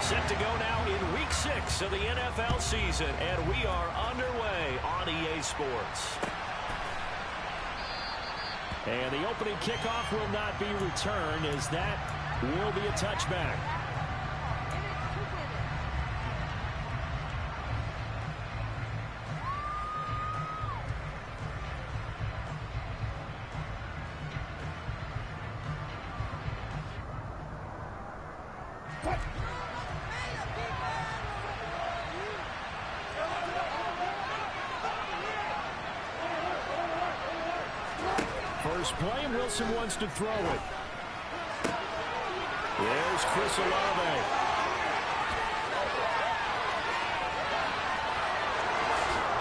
Set to go now in Week 6 of the NFL season, and we are underway on EA Sports. And the opening kickoff will not be returned, as that will be a touchback. First play, and Wilson wants to throw it. There's Chris Olave.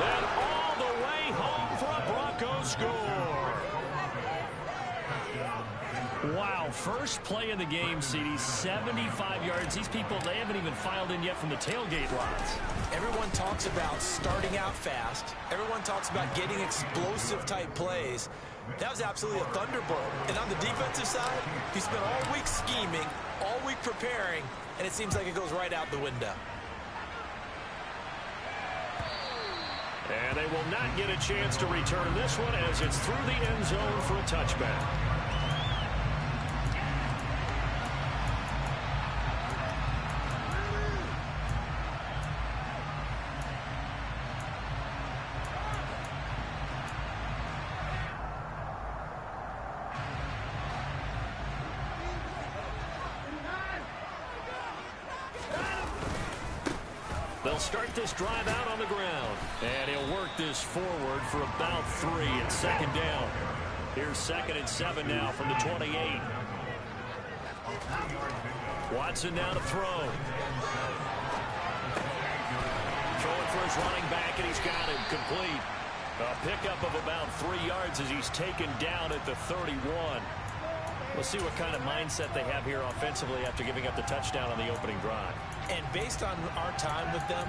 And all the way home for a Broncos score. Wow, first play in the game, CD, 75 yards. These people, they haven't even filed in yet from the tailgate lots. Everyone talks about starting out fast. Everyone talks about getting explosive-type plays. That was absolutely a thunderbolt. And on the defensive side, he spent all week scheming, all week preparing, and it seems like it goes right out the window. And they will not get a chance to return this one, as it's through the end zone for a touchback. They'll start this drive out on the ground. And he'll work this forward for about 3 and second down. Here's 2nd and 7 now from the 28. Watson now to throw. Throwing for his running back, and he's got him complete. A pickup of about 3 yards as he's taken down at the 31. We'll see what kind of mindset they have here offensively after giving up the touchdown on the opening drive. And based on our time with them,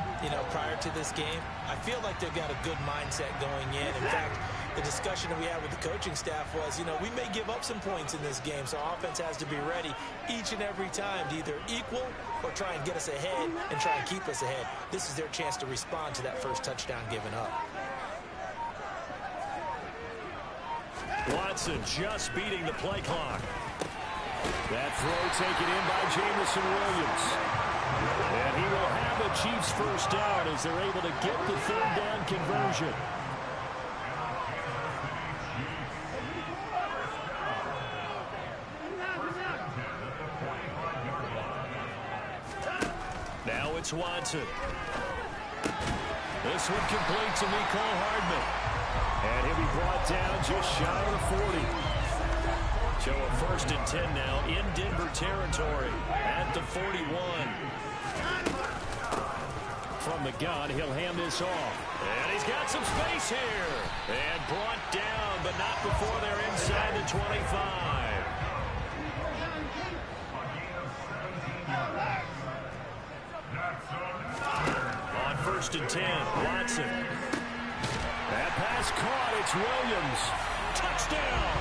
prior to this game, I feel like they've got a good mindset going in. In fact, the discussion that we had with the coaching staff was, we may give up some points in this game, so our offense has to be ready each and every time to either equal or try and get us ahead and try and keep us ahead. This is their chance to respond to that first touchdown given up. Watson just beating the play clock. That throw taken in by Jameson Williams. And he will have the Chiefs first down as they're able to get the 3rd down conversion. Now it's Watson. This one complete to Mecole Hardman. And he'll be brought down just shy of the 40. So a 1st and 10 now in Denver territory at the 41. From the gun, he'll hand this off. And he's got some space here. And brought down, but not before they're inside the 25. On 1st and 10, Watson. That pass caught. It's Williams. Touchdown.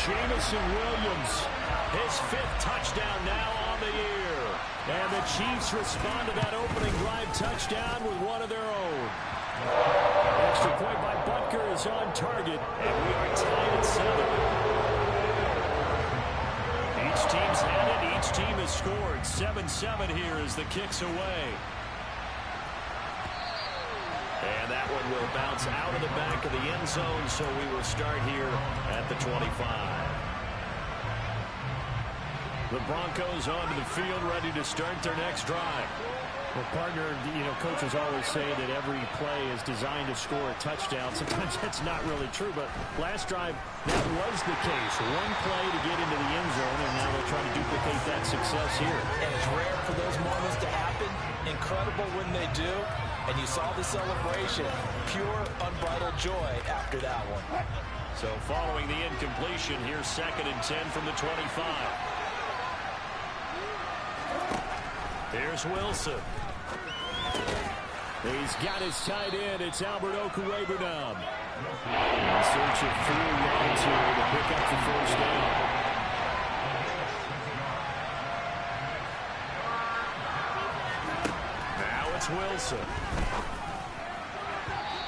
Jameson Williams. His 5th touchdown now on the year. And the Chiefs respond to that opening drive touchdown with one of their own. Extra point by Butker is on target. And we are tied at 7. Each team's had it. Each team has scored. 7-7 here as the kick's away. And that one will bounce out of the back of the end zone, so we will start here at the 25. The Broncos onto the field, ready to start their next drive. Well, partner, coaches always say that every play is designed to score a touchdown. Sometimes that's not really true, but last drive, that was the case. One play to get into the end zone, and now they'll try to duplicate that success here. And it's rare for those moments to happen. Incredible when they do. And you saw the celebration. Pure, unbridled joy after that one. So following the incompletion, here's 2nd and 10 from the 25. Here's Wilson. He's got his tight end. It's Albert Okwuegbunam. In search of 3 yards here to pick up the first down. it's Wilson.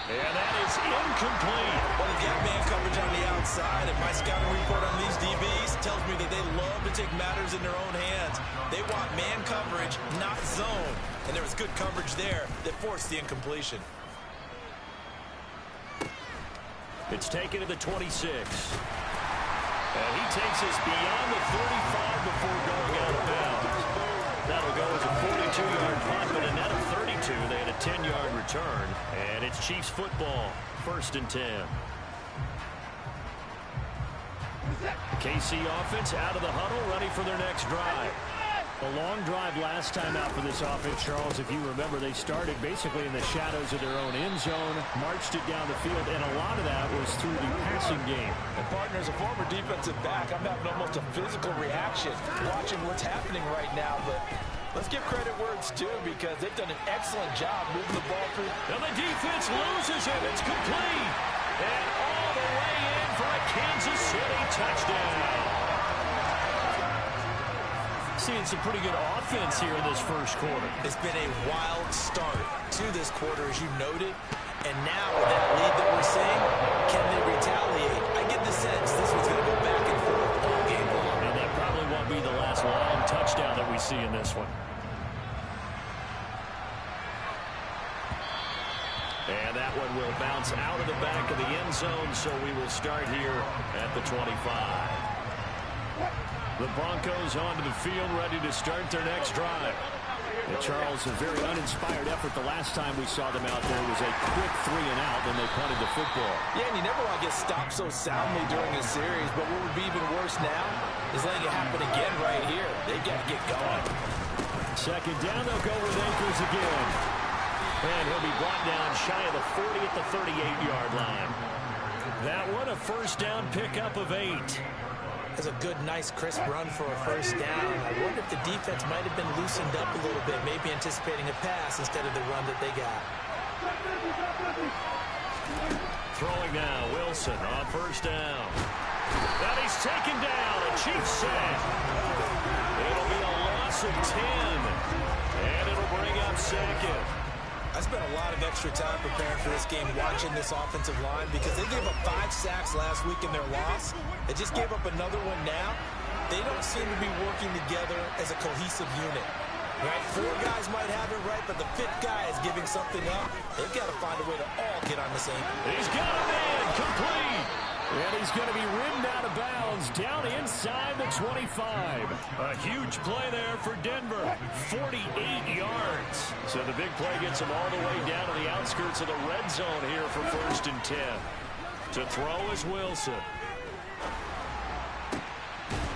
And that is incomplete. Well, they've got man coverage on the outside, and my scouting report on these DBs tells me that they love to take matters in their own hands. They want man coverage, not zone. And there was good coverage there that forced the incompletion. It's taken to the 26. And he takes us beyond the 35 before going out of bounds. That'll go as a 42-yard punt, but a net of 32. They had a 10-yard return. And it's Chiefs football, 1st and 10. KC offense out of the huddle, ready for their next drive. A long drive last time out for this offense, Charles. If you remember, they started basically in the shadows of their own end zone, marched it down the field, and a lot of that was through the passing game. And partner, as a former defensive back, I'm having almost a physical reaction watching what's happening right now. But let's give credit where it's due, because they've done an excellent job moving the ball through. And the defense loses it. It's complete. And all the way in for a Kansas City touchdown. Seeing some pretty good offense here in this first quarter. It's been a wild start to this quarter, as you noted. And now with that lead that we're seeing, can they retaliate? I get the sense this one's going to go back and forth all game long. And that probably won't be the last long touchdown that we see in this one. And that one will bounce out of the back of the end zone, so we will start here at the 25. The Broncos onto the field, ready to start their next drive. And Charles, a very uninspired effort the last time we saw them out there. It was a quick 3-and-out, then they punted the football. Yeah, and you never want to get stopped so soundly during a series, but what would be even worse now is letting it happen again right here. They got to get going. Second down, they'll go with Akers again. And he'll be brought down shy of the 40 at the 38-yard line. That one, a first down pickup of 8. That's a good, nice, crisp run for a first down. I wonder if the defense might have been loosened up a little bit, maybe anticipating a pass instead of the run that they got. Throwing now, Wilson on first down. And he's taken down, a Chiefs sack. It'll be a loss of 10. And it'll bring up second. I spent a lot of extra time preparing for this game, watching this offensive line, because they gave up 5 sacks last week in their loss. They just gave up another one now. They don't seem to be working together as a cohesive unit. Right? 4 guys might have it right, but the 5th guy is giving something up. They've got to find a way to all get on the same. He's got a man, complete. And he's going to be ridden out of bounds down inside the 25. A huge play there for Denver. 48 yards. So the big play gets him all the way down to the outskirts of the red zone here for 1st and 10. To throw is Wilson.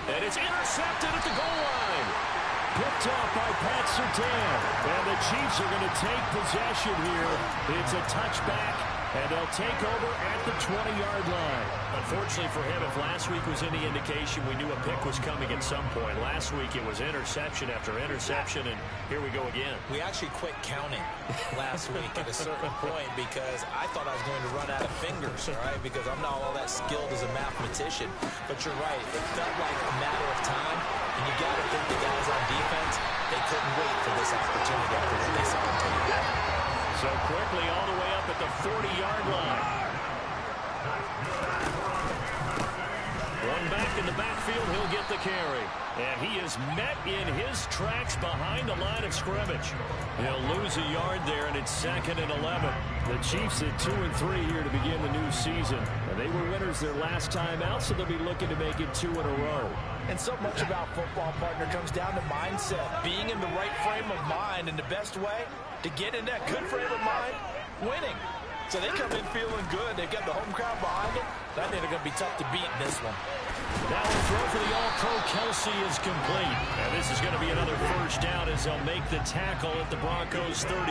And it's intercepted at the goal line. Picked off by Pat Surtain. And the Chiefs are going to take possession here. It's a touchback. And they'll take over at the 20-yard line. Unfortunately for him, if last week was any indication, we knew a pick was coming at some point. Last week it was interception after interception, and here we go again. We actually quit counting last week at a certain point because I thought I was going to run out of fingers, all right, because I'm not all that skilled as a mathematician. But you're right. It felt like a matter of time, and you got to think the guys on defense, they couldn't wait for this opportunity after what they saw on tape. So quickly all the way up at the 40-yard line. One back in the backfield, he'll get the carry. And he is met in his tracks behind the line of scrimmage. He'll lose a yard there, and it's 2nd and 11. The Chiefs at 2-3 here to begin the new season. And they were winners their last time out, so they'll be looking to make it 2 in a row. And so much about football, partner, comes down to mindset. Being in the right frame of mind, and the best way to get in that good frame of mind, winning. So they come in feeling good. They've got the home crowd behind them. I think they're going to be tough to beat in this one. Now the throw for the All-Pro Kelsey is complete. And this is going to be another first down as they'll make the tackle at the Broncos 33.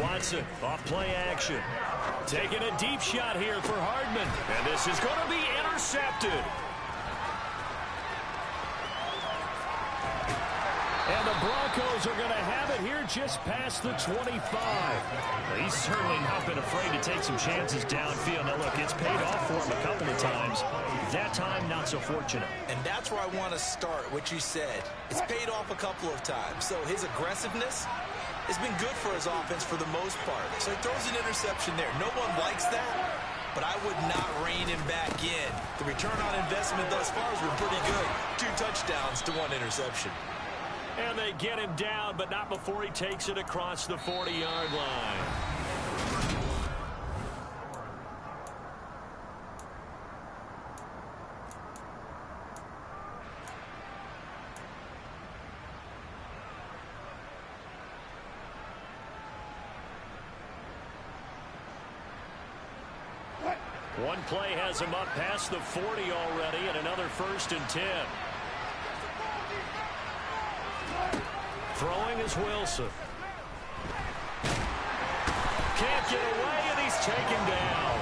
Watson off play action. Taking a deep shot here for Hardman. And this is going to be intercepted. And the Broncos are going to have it here just past the 25. He's certainly not been afraid to take some chances downfield. Now, look, it's paid off for him a couple of times. That time, not so fortunate. And that's where I want to start, what you said. It's paid off a couple of times. So his aggressiveness has been good for his offense for the most part. So he throws an interception there. No one likes that, but I would not rein him back in. The return on investment thus far has been pretty good. 2 touchdowns to 1 interception. And they get him down, but not before he takes it across the 40-yard line. One play has him up past the 40 already, and another 1st and 10. Throwing is Wilson. Can't get away, and he's taken down.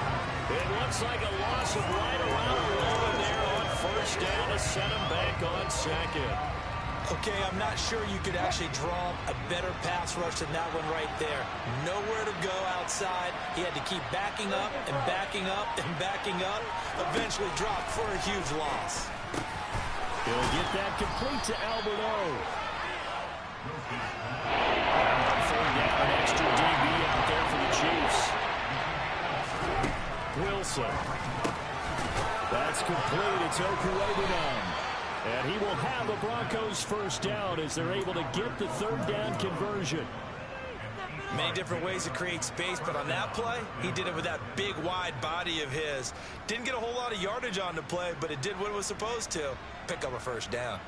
It looks like a loss of right around 11 there on 1st down to set him back on 2nd. Okay, I'm not sure you could actually draw a better pass rush than that one right there. Nowhere to go outside. He had to keep backing up and backing up and backing up. Eventually dropped for a huge loss. He'll get that complete to Alberto. Third down, an extra DB out there for the Chiefs. Wilson. That's complete. It's Okurebunom. And he will have the Broncos 1st down as they're able to get the 3rd down conversion. Many different ways to create space, but on that play, he did it with that big, wide body of his. Didn't get a whole lot of yardage on the play, but it did what it was supposed to. Pick up a 1st down.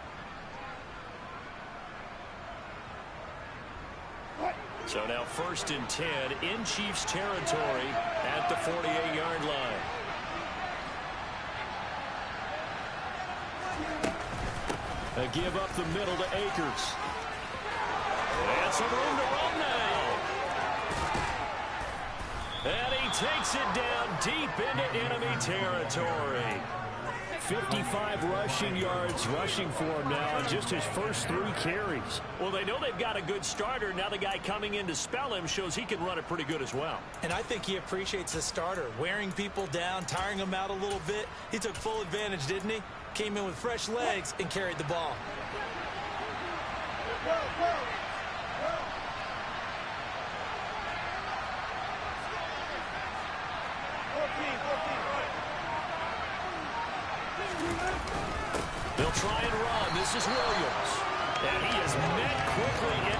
So now 1st and 10 in Chiefs territory at the 48-yard line. A give up the middle to Akers. And some room to run now. And he takes it down deep into enemy territory. 55 rushing yards rushing for him now on just his first 3 carries. Well, they know they've got a good starter. Now the guy coming in to spell him shows he can run it pretty good as well. And I think he appreciates the starter, wearing people down, tiring them out a little bit. He took full advantage, didn't he? Came in with fresh legs and carried the ball. They'll try and run. This is Williams. And he is met quickly.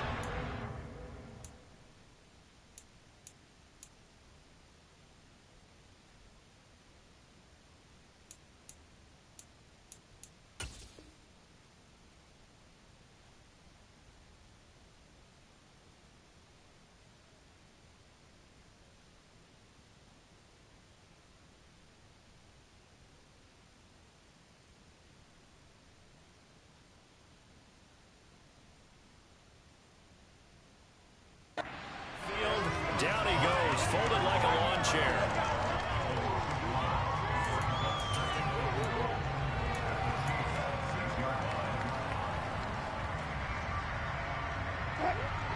Down he goes, folded like a lawn chair.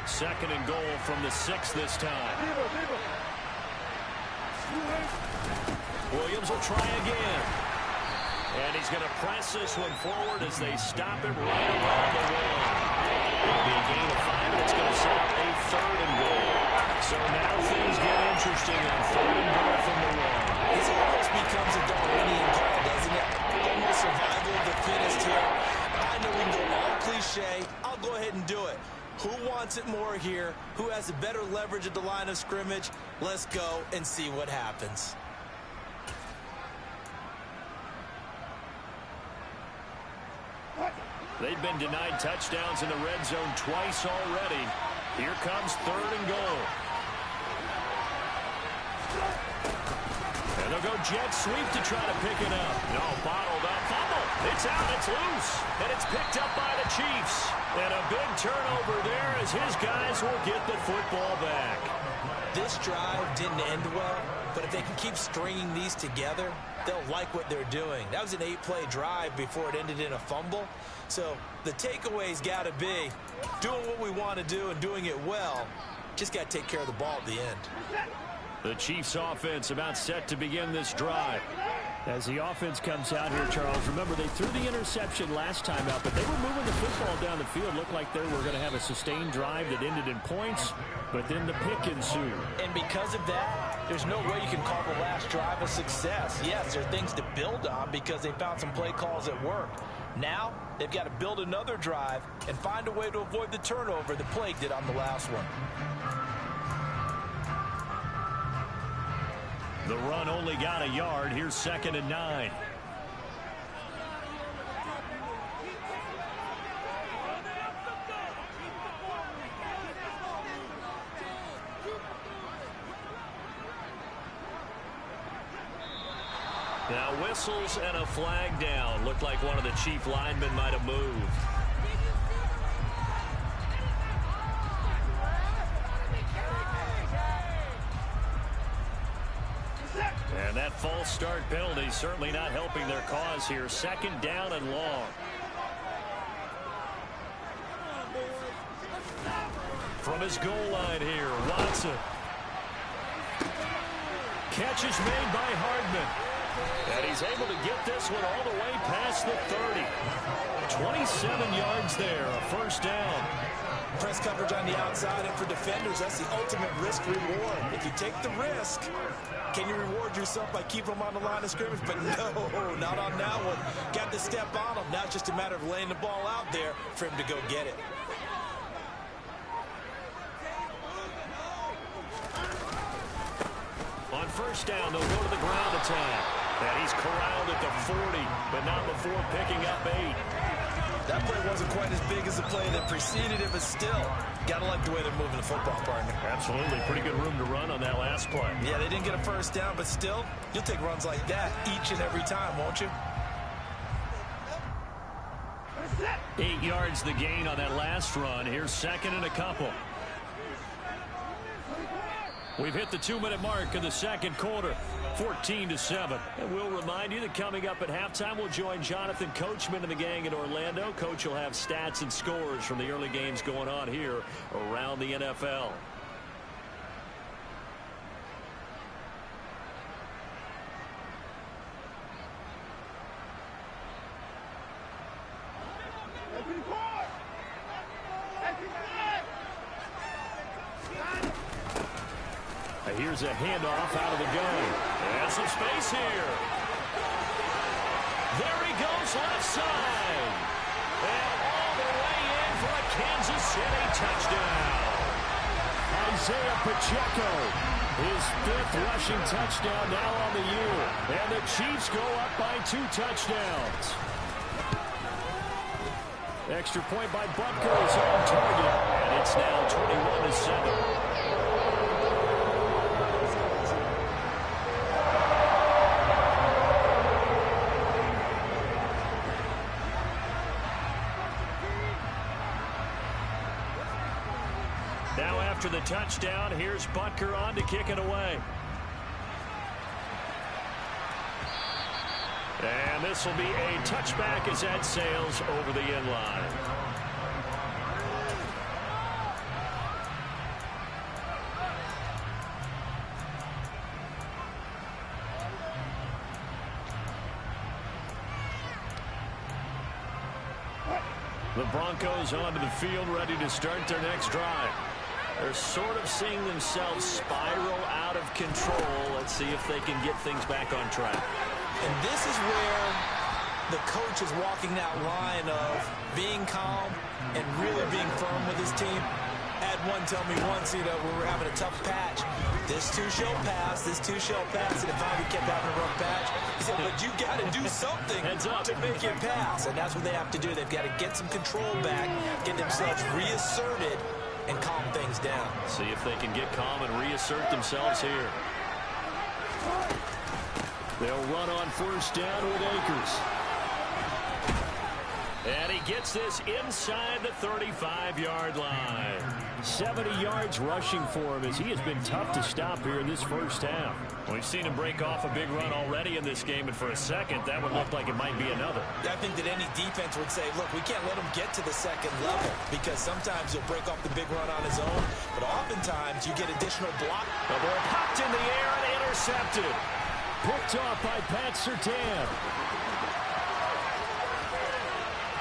Second and goal from the 6 this time. Williams will try again. And he's going to press this one forward as they stop it right around the wall. It'll be a gain of 5, and it's going to set up a 3rd and goal. So now things get interesting on 3rd and goal from the wall. This almost becomes a Darwinian call, doesn't it? Almost survival of the fittest here. I know we can go all cliche. I'll go ahead and do it. Who wants it more here? Who has the better leverage at the line of scrimmage? Let's go and see what happens. They've been denied touchdowns in the red zone twice already. Here comes 3rd and goal. And they'll go jet sweep to try to pick it up. No, bottled up. Fumble. It's out, it's loose, and it's picked up by the Chiefs. And a big turnover there as his guys will get the football back. This drive didn't end well, but if they can keep stringing these together, they'll like what they're doing. That was an 8-play drive before it ended in a fumble. So the takeaway's got to be doing what we want to do and doing it well. Just got to take care of the ball at the end. The Chiefs offense about set to begin this drive. As the offense comes out here, Charles, remember they threw the interception last time out, but they were moving the football down the field. Looked like they were going to have a sustained drive that ended in points, but then the pick ensued. And because of that, there's no way you can call the last drive a success. Yes, there are things to build on because they found some play calls that worked. Now, they've got to build another drive and find a way to avoid the turnover that plagued it on the last one. The run only got a yard. Here's 2nd and 9. Now whistles and a flag down. Looked like one of the Chief linemen might have moved. And that false start penalty certainly not helping their cause here. 2nd down and long. From his goal line here, Watson. Catch is made by Hardman. And he's able to get this one all the way past the 30. 27 yards there, a 1st down. Press coverage on the outside, and for defenders, that's the ultimate risk-reward. If you take the risk, can you reward yourself by keeping them on the line of scrimmage? But no, not on that one. Got to step on them. Now it's just a matter of laying the ball out there for him to go get it. On 1st down, they'll go to the ground attack. And he's corralled at the 40, but not before picking up 8. That play wasn't quite as big as the play that preceded it, but still, got to like the way they're moving the football, partner. Absolutely. Pretty good room to run on that last play. Yeah, they didn't get a 1st down, but still, you'll take runs like that each and every time, won't you? 8 yards the gain on that last run. Here's 2nd and a couple. We've hit the 2-minute mark in the 2nd quarter. 14-7. And we'll remind you that coming up at halftime, we'll join Jonathan Coachman and the gang in Orlando. Coach will have stats and scores from the early games going on here around the NFL. Here's a handoff out of the gun. And some space here. There he goes left side. And all the way in for a Kansas City touchdown. Isaiah Pacheco, his 5th rushing touchdown now on the year. And the Chiefs go up by 2 touchdowns. Extra point by Butker is on target. And it's now 21-7. Now after the touchdown, here's Butker on to kick it away. And this will be a touchback as that sails over the end line. The Broncos onto the field, ready to start their next drive. They're sort of seeing themselves spiral out of control. Let's see if they can get things back on track. And this is where the coach is walking that line of being calm and really being firm with his team. Had one tell me once, when we were having a tough patch, this too shall pass, this too shall pass, and if we kept having a rough patch, he said, but you got to do something to make it pass, and that's what they have to do. They've got to get some control back, get themselves reasserted, and calm things down. See if they can get calm and reassert themselves here. They'll run on 1st down with Akers. And he gets this inside the 35-yard line. 70 yards rushing for him as he has been tough to stop here in this first half. We've seen him break off a big run already in this game, and for a second, that would look like it might be another. I think that any defense would say, look, we can't let him get to the second level because sometimes he'll break off the big run on his own, but oftentimes you get additional block. The ball popped in the air and intercepted. Picked off by Pat Surtain.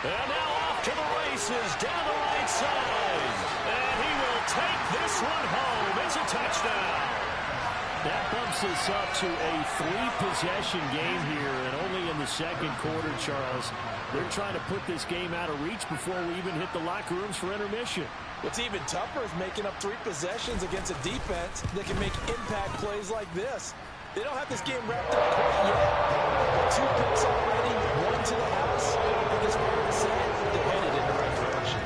And now off to the races down the right side. And he will take this one home. It's a touchdown. That bumps us up to a 3-possession game here, and only in the second quarter, Charles. They're trying to put this game out of reach before we even hit the locker rooms for intermission. What's even tougher is making up 3 possessions against a defense that can make impact plays like this. They don't have this game wrapped up quite yet. But 2 picks already, 1 to the house. I think it's fair to say they're headed in the right direction.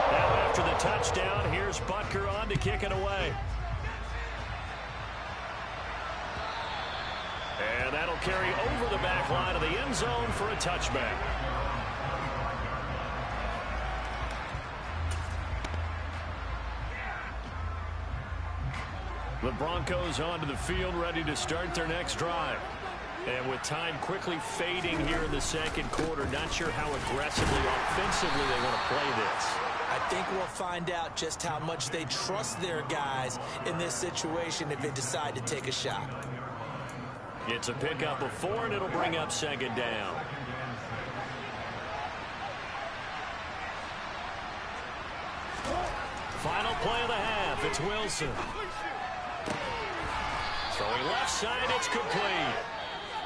Now after the touchdown, here's Butker on to kick it away. And that'll carry over the back line of the end zone for a touchback. The Broncos onto the field, ready to start their next drive. And with time quickly fading here in the second quarter, not sure how aggressively, offensively they want to play this. I think we'll find out just how much they trust their guys in this situation if they decide to take a shot. It's a pickup of 4, and it'll bring up second down. Final play of the half. It's Wilson. Throwing left side, it's complete.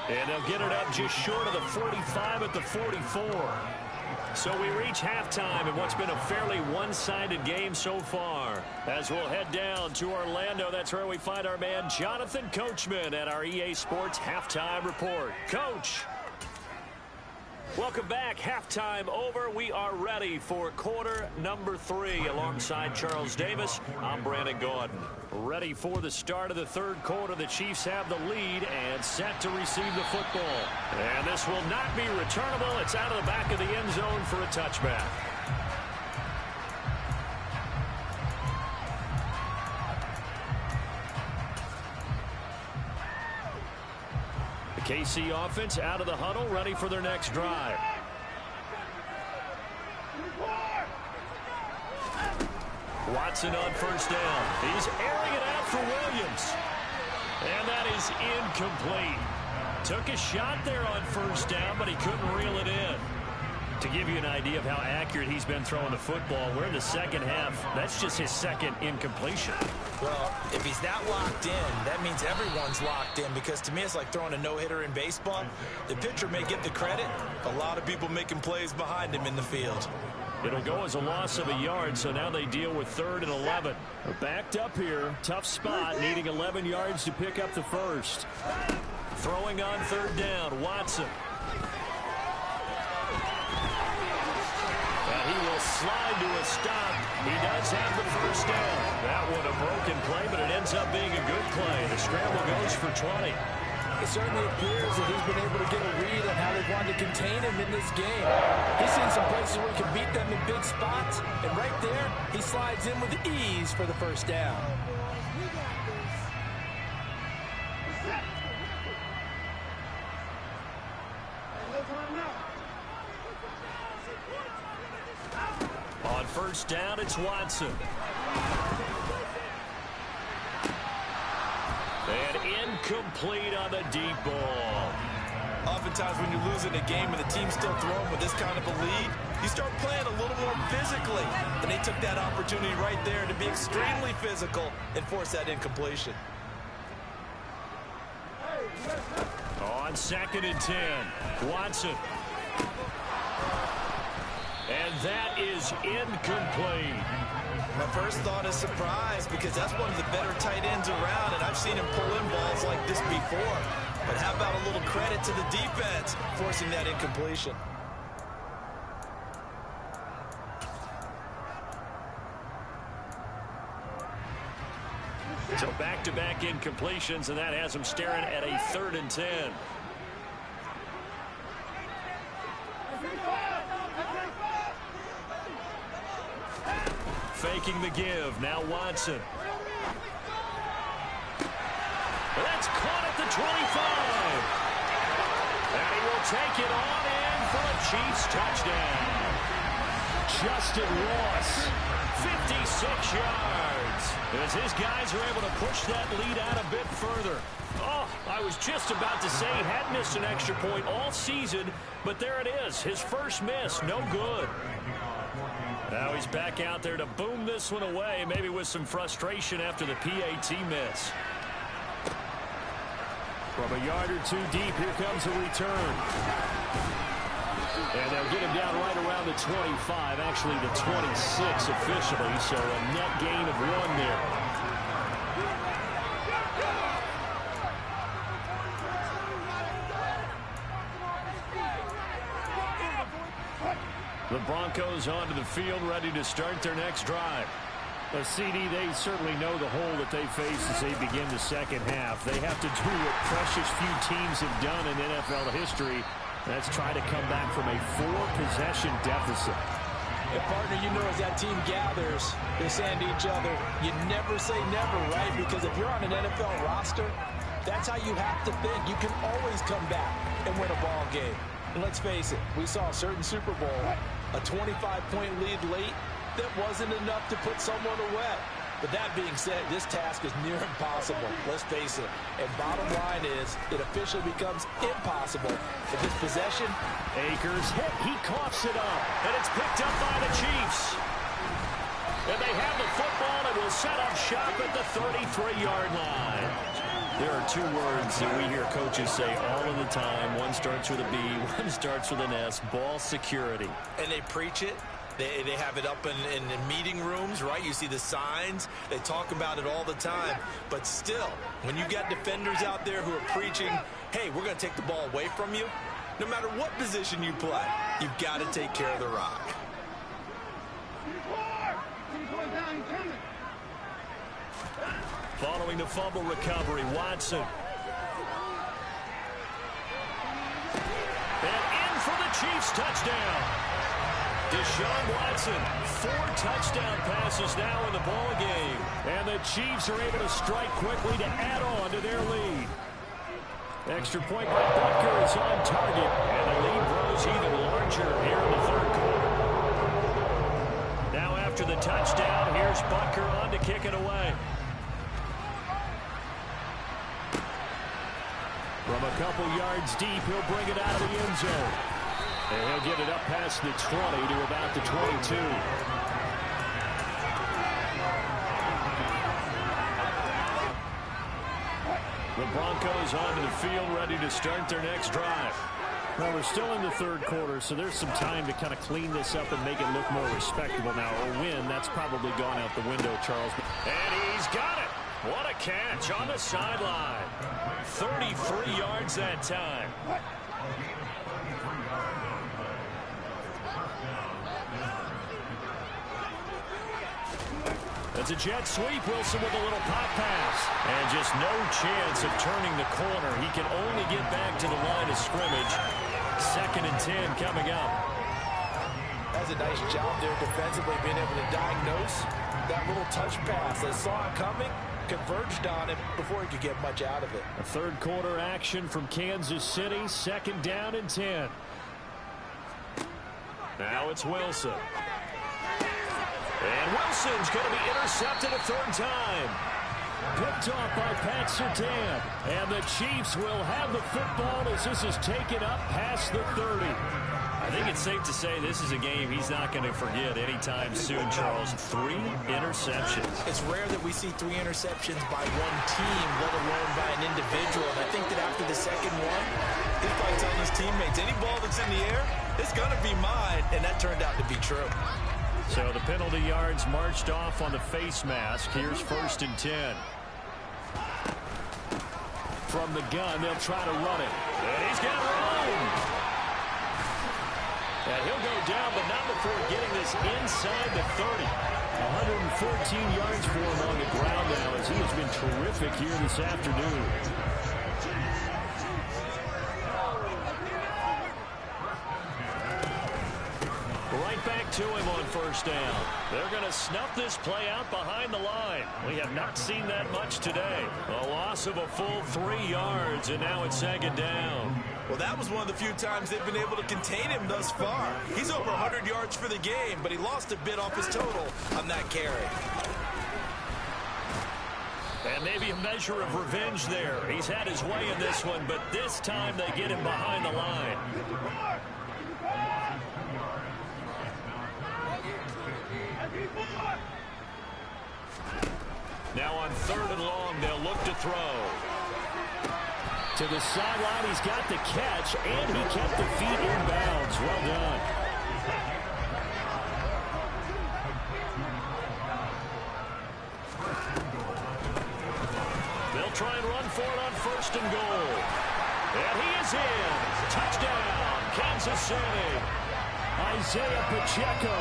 And they'll get it up just short of the 45 at the 44. So we reach halftime in what's been a fairly one-sided game so far. As we'll head down to Orlando, that's where we find our man Jonathan Coachman at our EA Sports Halftime Report. Coach. Welcome back. Halftime over. We are ready for quarter number 3. Alongside Charles Davis, I'm Brandon Gaudin. Ready for the start of the third quarter. The Chiefs have the lead and set to receive the football. And this will not be returnable. It's out of the back of the end zone for a touchback. KC offense out of the huddle, ready for their next drive. Watson on first down. He's airing it out for Williams. And that is incomplete. Took a shot there on first down, but he couldn't reel it in. To give you an idea of how accurate he's been throwing the football, we're in the second half. That's just his second incompletion. Well, if he's that locked in, that means everyone's locked in, because to me it's like throwing a no-hitter in baseball. The pitcher may get the credit, a lot of people making plays behind him in the field. It'll go as a loss of a yard, so now they deal with 3rd and 11. They're backed up here. Tough spot, needing 11 yards to pick up the first. Throwing on 3rd down, Watson. He will slide to a stop. He does have the first down. That one a broken play, but it ends up being a good play. The scramble goes for 20. It certainly appears that he's been able to get a read on how they wanted to contain him in this game. He's seen some places where he can beat them in big spots, and right there, he slides in with ease for the first down. On first down, it's Watson. And incomplete on the deep ball. Oftentimes when you're losing a game and the team's still throwing with this kind of a lead, you start playing a little more physically. And they took that opportunity right there to be extremely physical and force that incompletion. On 2nd and 10, Watson. And that is incomplete. My first thought is surprise, because that's one of the better tight ends around, and I've seen him pull in balls like this before. But how about a little credit to the defense forcing that incompletion? So back-to-back incompletions, and that has him staring at a 3rd and 10. Faking the give. Now Watson. That's caught at the 25. And he will take it on in for a Chiefs touchdown. Justin Ross, 56 yards. As his guys are able to push that lead out a bit further. Oh, I was just about to say he had missed an extra point all season, but there it is. His first miss, no good. Now he's back out there to boom this one away, maybe with some frustration after the PAT miss. From a yard or two deep, here comes a return. And they'll get him down right around the 25, actually the 26 officially, so a net gain of 1 there. The Broncos onto the field, ready to start their next drive. CD, they certainly know the hole that they face as they begin the second half. They have to do what precious few teams have done in NFL history. That's try to come back from a 4-possession deficit. And partner, you know, as that team gathers, they're saying to each other, you never say never, right? Because if you're on an NFL roster, that's how you have to think. You can always come back and win a ball game. And let's face it, we saw a certain Super Bowl, a 25-point lead late, that wasn't enough to put someone away. But that being said, this task is near impossible. Let's face it. And bottom line is, it officially becomes impossible for this possession. Akers hit. He coughs it up. And it's picked up by the Chiefs. And they have the football and will set up shop at the 33-yard line. There are 2 words that we hear coaches say all of the time. One starts with a B, one starts with an S. Ball security. And they preach it. They have it up in meeting rooms, right? You see the signs. They talk about it all the time. But still, when you got defenders out there who are preaching, hey, we're going to take the ball away from you, no matter what position you play, you've got to take care of the rock. Following the fumble recovery, Watson. And in for the Chiefs touchdown. Deshaun Watson, 4 touchdown passes now in the ball game. And the Chiefs are able to strike quickly to add on to their lead. Extra point by Butker is on target. And the lead grows even larger here in the 3rd quarter. Now after the touchdown, here's Butker on to kick it away. From a couple yards deep, he'll bring it out of the end zone. And he'll get it up past the 20 to about the 22. The Broncos onto the field, ready to start their next drive. Well, we're still in the 3rd quarter, so there's some time to kind of clean this up and make it look more respectable now. A win, that's probably gone out the window, Charles. And he's got it. What a catch on the sideline. 33 yards that time. It's a jet sweep. Wilson with a little pop pass. And just no chance of turning the corner. He can only get back to the line of scrimmage. 2nd and 10 coming up. That's a nice job there defensively, being able to diagnose that little touch pass. They saw it coming, converged on it before he could get much out of it. A 3rd quarter action from Kansas City. 2nd down and 10. Now it's Wilson. And Wilson's going to be intercepted a 3rd time. Picked off by Pat Surtain. And the Chiefs will have the football as this is taken up past the 30. I think it's safe to say this is a game he's not going to forget anytime soon, Charles. 3 interceptions. It's rare that we see 3 interceptions by one team, let alone by an individual. And I think that after the 2nd one, he's probably telling his teammates, any ball that's in the air, it's going to be mine. And that turned out to be true. So the penalty yards marched off on the face mask. Here's 1st and 10. From the gun, they'll try to run it. And he's got room. And he'll go down, but not before getting this inside the 30. 114 yards for him on the ground now, as he has been terrific here this afternoon. Right back to him on first down. They're going to snuff this play out behind the line. We have not seen that much today. A loss of a full 3 yards, and now it's second down. Well, that was one of the few times they've been able to contain him thus far. He's over 100 yards for the game, but he lost a bit off his total on that carry. And maybe a measure of revenge there. He's had his way in this one, but this time they get him behind the line. Now on 3rd and long, they'll look to throw. To the sideline, he's got the catch, and he kept the feet in bounds. Well done. They'll try and run for it on 1st and goal. And he is in. Touchdown, Kansas City. Isaiah Pacheco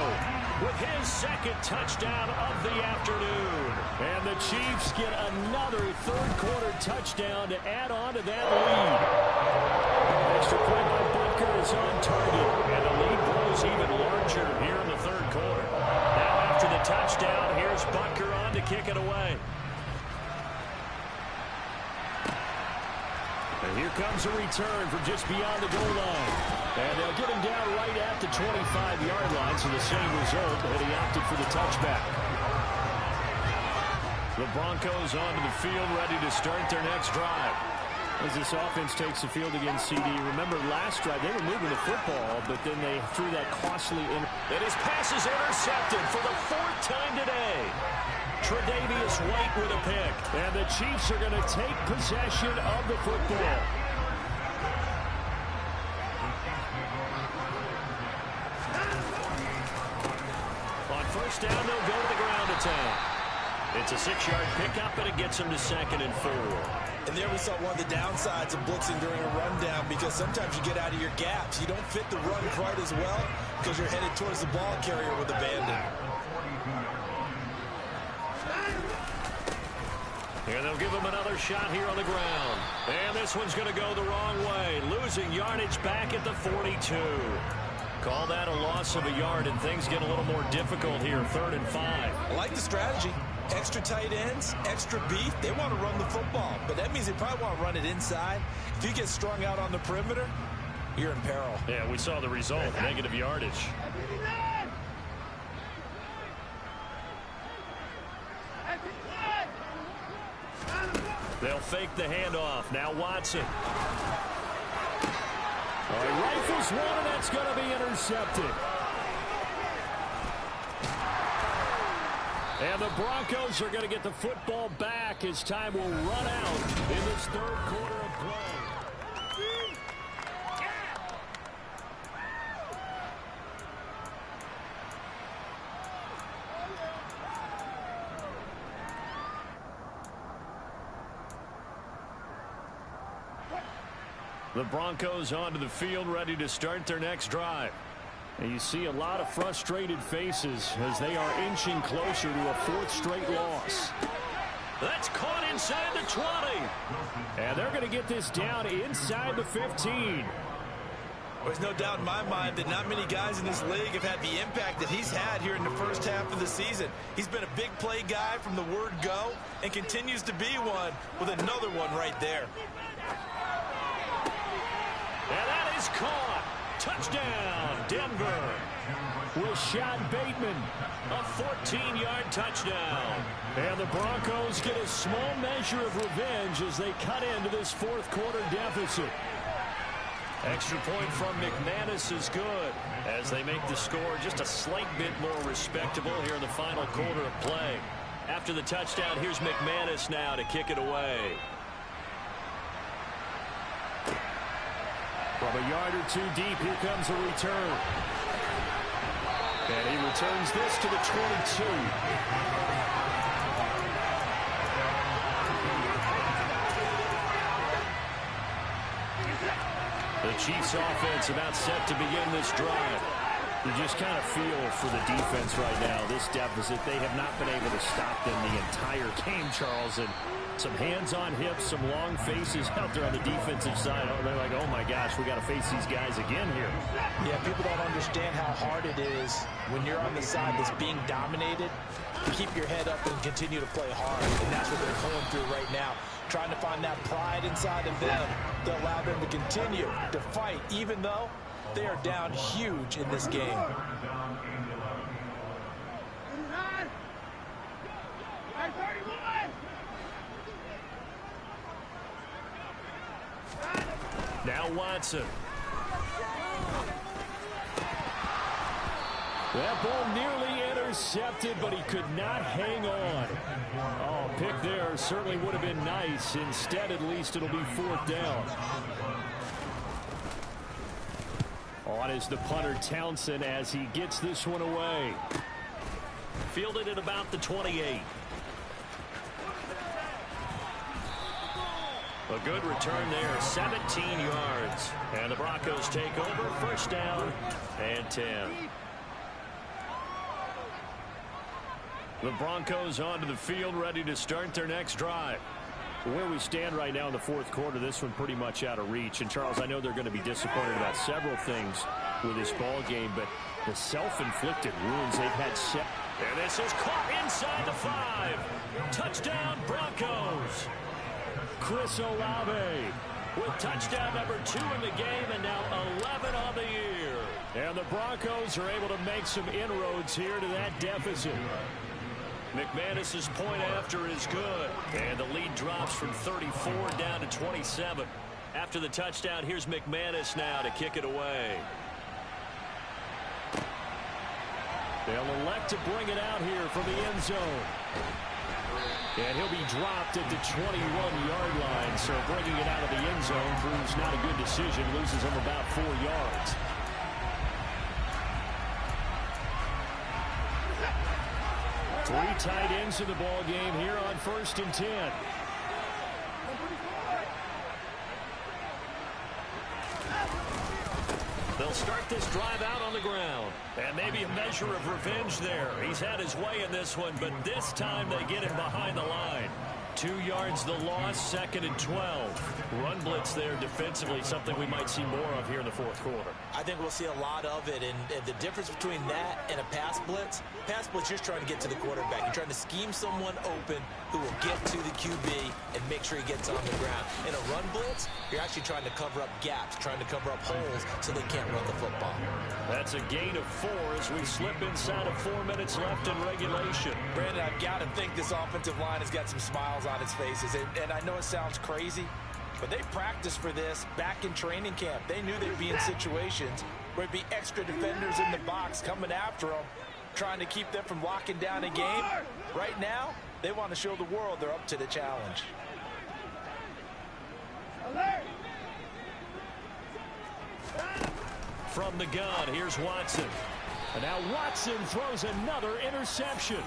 with his 2nd touchdown of the afternoon. And the Chiefs get another 3rd quarter touchdown to add on to that lead. Extra point by Butker is on target. And the lead grows even larger here in the 3rd quarter. Now after the touchdown, here's Butker on to kick it away. And here comes a return from just beyond the goal line. And they'll get him down right at the 25-yard line, so the same result, but he opted for the touchback. The Broncos onto the field, ready to start their next drive. As this offense takes the field against CD, remember last drive, they were moving the football, but then they threw that costly And his pass is intercepted for the 4th time today. Tre'Davious White with a pick. And the Chiefs are going to take possession of the football. On 1st down, they'll go to the ground attack. It's a 6-yard pickup, and it gets them to 2nd and 4. And there we saw one of the downsides of blitzing during a rundown, because sometimes you get out of your gaps. You don't fit the run quite as well because you're headed towards the ball carrier with abandon. And they'll give him another shot here on the ground. And this one's going to go the wrong way. Losing yardage back at the 42. Call that a loss of a yard, and things get a little more difficult here, 3rd and 5. I like the strategy. Extra tight ends, extra beef. They want to run the football, but that means they probably want to run it inside. If you get strung out on the perimeter, you're in peril. Yeah, we saw the result, negative yardage. They'll fake the handoff. Now Watson. He rifles one, and that's going to be intercepted. And the Broncos are going to get the football back as time will run out in this 3rd quarter of play. The Broncos onto the field, ready to start their next drive. And you see a lot of frustrated faces as they are inching closer to a 4th straight loss. That's caught inside the 20. And they're going to get this down inside the 15. There's no doubt in my mind that not many guys in this league have had the impact that he's had here in the first half of the season. He's been a big play guy from the word go and continues to be one with another one right there. And that is caught. Touchdown, Denver. Rashad Bateman. A 14-yard touchdown. And the Broncos get a small measure of revenge as they cut into this 4th quarter deficit. Extra point from McManus is good as they make the score just a slight bit more respectable here in the final quarter of play. After the touchdown, here's McManus now to kick it away. From a yard or 2 deep, here comes a return. And he returns this to the 22. The The Chiefs offense about set to begin this drive. You just kind of feel for the defense right now, this deficit. They have not been able to stop them the entire game, Charles. And some hands on hips, some long faces out there on the defensive side. Oh, they're like, oh, my gosh, we got to face these guys again here. Yeah, people don't understand how hard it is when you're on the side that's being dominated to keep your head up and continue to play hard. And that's what they're going through right now, trying to find that pride inside of them to allow them to continue to fight, even though they are down huge in this game. Now Watson. That ball nearly intercepted, but he could not hang on. Oh, pick there certainly would have been nice. Instead, at least it'll be 4th down. On is the punter, Townsend, as he gets this one away. Fielded at about the 28. A good return there, 17 yards. And the Broncos take over, 1st down and 10. The Broncos onto the field, ready to start their next drive. Where we stand right now in the 4th quarter, this one pretty much out of reach. And, Charles, I know they're going to be disappointed about several things with this ball game, but the self-inflicted wounds they've had set. And this is caught inside the 5. Touchdown, Broncos. Chris Olave with touchdown number 2 in the game, and now 11 on the year. And the Broncos are able to make some inroads here to that deficit. McManus's point after is good. And the lead drops from 34 down to 27. After the touchdown, here's McManus now to kick it away. They'll elect to bring it out here from the end zone. And he'll be dropped at the 21-yard line. So bringing it out of the end zone proves not a good decision. Loses him about 4 yards. Three tight ends in the ball game here on 1st and 10. They'll start this drive out on the ground. And maybe a measure of revenge there. He's had his way in this one, but this time they get him behind the line. 2 yards the loss, 2nd and 12. Run blitz there defensively, something we might see more of here in the 4th quarter. I think we'll see a lot of it, and the difference between that and a pass blitz, you're trying to get to the quarterback. You're trying to scheme someone open who will get to the QB and make sure he gets on the ground. In a run blitz, you're actually trying to cover up gaps, trying to cover up holes so they can't run the football. That's a gain of 4 as we slip inside of 4 minutes left in regulation. Brandon, I've got to think this offensive line has got some smiles on its faces, and I know it sounds crazy, but they practiced for this back in training camp. They knew they'd be in situations where it'd be extra defenders in the box coming after them, trying to keep them from locking down a game. Right now, they want to show the world they're up to the challenge. From the gun, here's Watson. And now Watson throws another interception.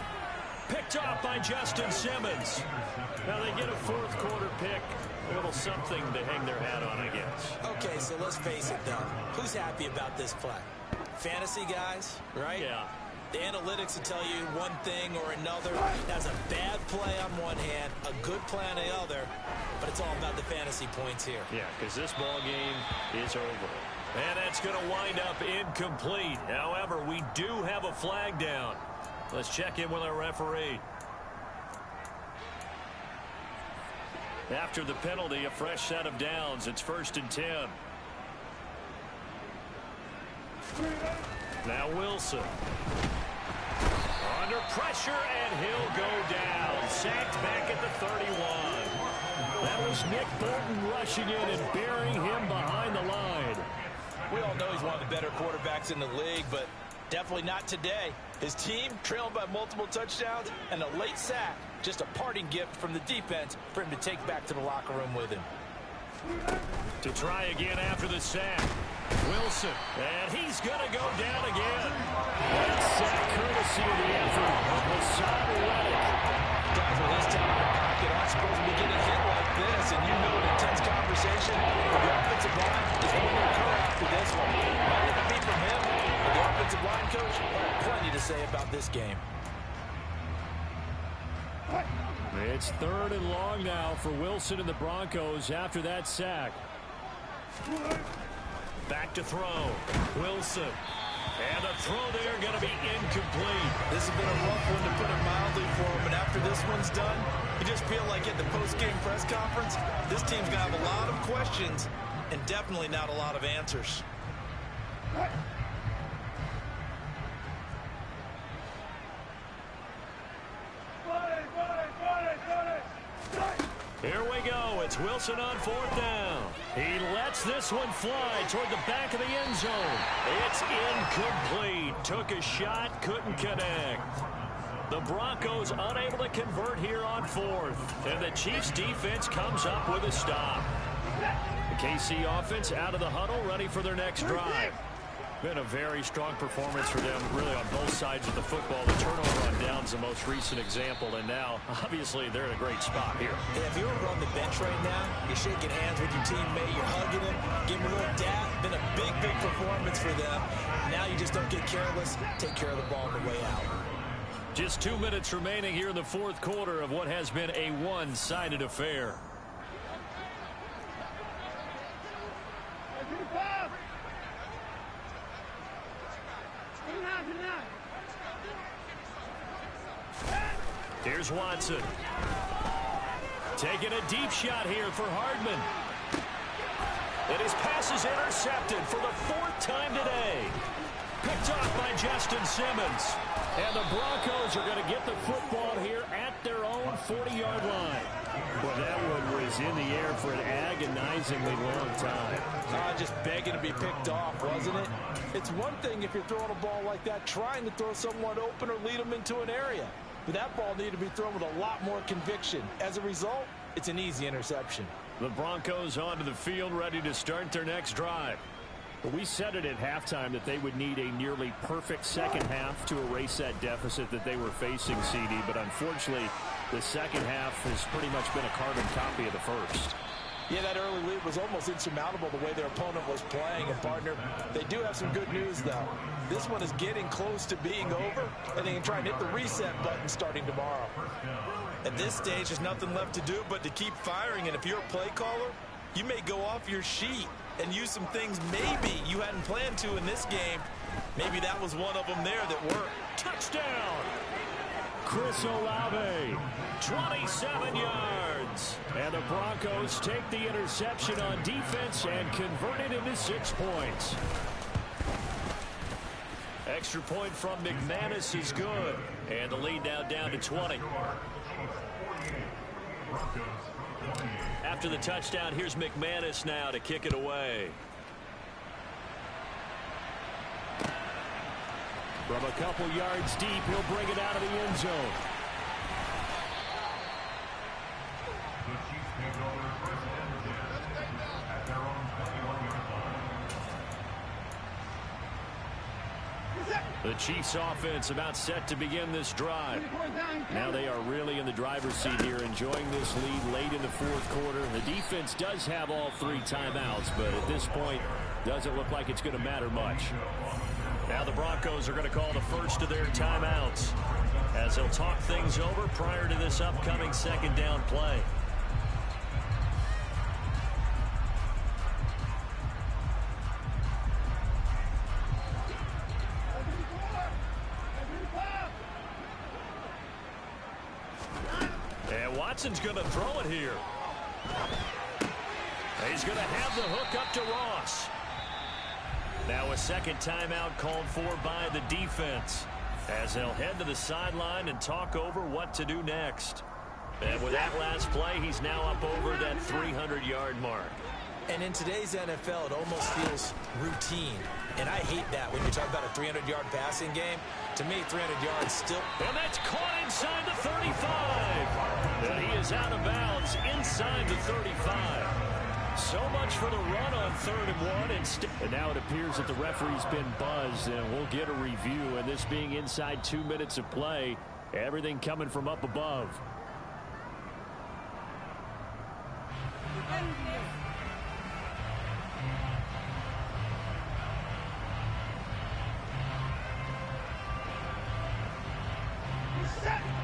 Picked off by Justin Simmons. Now they get a 4th quarter pick. A little something to hang their hat on, I guess. Okay, so let's face it, though. Who's happy about this play? Fantasy guys, right? Yeah. The analytics will tell you one thing or another. That's a bad play on one hand, a good play on the other, but it's all about the fantasy points here. Yeah, because this ball game is over. And that's going to wind up incomplete. However, we do have a flag down. Let's check in with our referee. After the penalty, a fresh set of downs. It's 1st and 10. Now Wilson. Under pressure, and he'll go down. Sacked back at the 31. That was Nick Bolton rushing in and burying him behind the line. We all know he's one of the better quarterbacks in the league, but definitely not today. His team trailed by multiple touchdowns and a late sack. Just a parting gift from the defense for him to take back to the locker room with him. To try again after the sack. Wilson. And he's going to go down again. That sack courtesy of the effort of Haason Reddick. Guys with his time in the pocket aren't supposed to be getting hit like this, and you know an intense conversation conversation, but the offensive line is going to occur after this one. Might not be from him, but the offensive line coach will have plenty to say about this game. It's 3rd and long now for Wilson and the Broncos after that sack. Back to throw. Wilson. And the throw there going to be incomplete. This has been a rough one, to put it mildly, for him. And after this one's done, you just feel like at the post-game press conference, this team's going to have a lot of questions and definitely not a lot of answers. Here we go. It's Wilson on 4th down. He lets this one fly toward the back of the end zone. It's incomplete. Took a shot, couldn't connect. The Broncos unable to convert here on 4th. And the Chiefs defense comes up with a stop. The KC offense out of the huddle, ready for their next drive. Been a very strong performance for them, really, on both sides of the football. The turnover on downs the most recent example, and now, obviously, they're in a great spot here. Yeah, if you're on the bench right now, you're shaking hands with your teammate, you're hugging him, giving him a little dap. Been a big, big performance for them. Now you just don't get careless. Take care of the ball on the way out. Just 2 minutes remaining here in the 4th quarter of what has been a one-sided affair. Here's Watson. Taking a deep shot here for Hardman. And his pass is intercepted for the 4th time today. Picked off by Justin Simmons. And the Broncos are going to get the football here at their own 40-yard line. Well, that one was in the air for an agonizingly long time. Just begging to be picked off, wasn't it? It's one thing if you're throwing a ball like that, trying to throw someone open or lead them into an area. But that ball needed to be thrown with a lot more conviction. As a result, it's an easy interception. The Broncos onto the field, ready to start their next drive. But we said it at halftime that they would need a nearly perfect second half to erase that deficit that they were facing, CD. But unfortunately, the second half has pretty much been a carbon copy of the first. Yeah, that early lead was almost insurmountable the way their opponent was playing. And, partner, they do have some good news, though. This one is getting close to being over, and they can try and hit the reset button starting tomorrow. At this stage, there's nothing left to do but to keep firing. And if you're a play caller, you may go off your sheet and use some things maybe you hadn't planned to in this game. Maybe that was one of them there that worked. Touchdown! Chris Olave, 27 yards. And the Broncos take the interception on defense and convert it into 6 points. Extra point from McManus is good. And the lead now down to 20. After the touchdown, here's McManus now to kick it away. From a couple yards deep, he'll bring it out of the end zone. The Chiefs offense about set to begin this drive. Now they are really in the driver's seat here, enjoying this lead late in the 4th quarter. The defense does have all 3 timeouts, but at this point, doesn't look like it's going to matter much. Now the Broncos are going to call the first of their timeouts as they'll talk things over prior to this upcoming second down play. And Watson's going to throw it here. He's going to have the hook up to Ross. Now a second timeout called for by the defense as they'll head to the sideline and talk over what to do next. And with that last play, he's now up over that 300-yard mark. And in today's NFL, it almost feels routine. And I hate that when you talk about a 300-yard passing game. To me, 300 yards still. And that's caught inside the 35. And he is out of bounds inside the 35. So much for the run on 3rd and 1. And now it appears that the referee's been buzzed, and we'll get a review. And this being inside 2 minutes of play, everything coming from up above.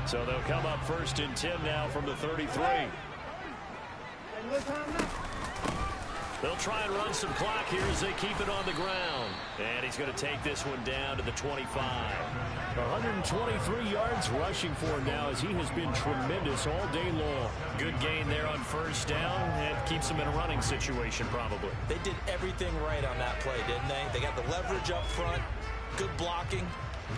So they'll come up 1st and 10 now from the 33. They'll try and run some clock here as they keep it on the ground. And he's going to take this one down to the 25. 123 yards rushing for him now as he has been tremendous all day long. Good gain there on 1st down. That keeps him in a running situation probably. They did everything right on that play, didn't they? They got the leverage up front, good blocking,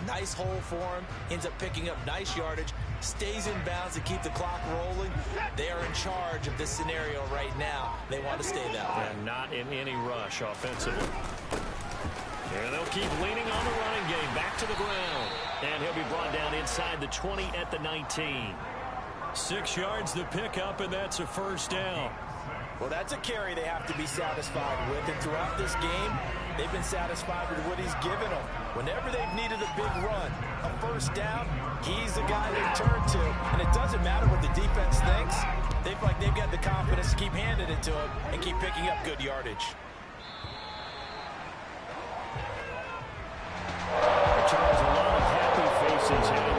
nice hole for him, ends up picking up nice yardage, stays in bounds to keep the clock rolling. They are in charge of this scenario right now. They want to stay that way. And not in any rush offensively. And they'll keep leaning on the running game. Back to the ground. And he'll be brought down inside the 20 at the 19. 6 yards the pickup, and that's a 1st down. Well, that's a carry they have to be satisfied with. And throughout this game, they've been satisfied with what he's given them. Whenever they've needed a big run, a 1st down, he's the guy they turn to. And it doesn't matter what the defense thinks. They feel like they've got the confidence to keep handing it to him and keep picking up good yardage. Charles, a lot of happy faces here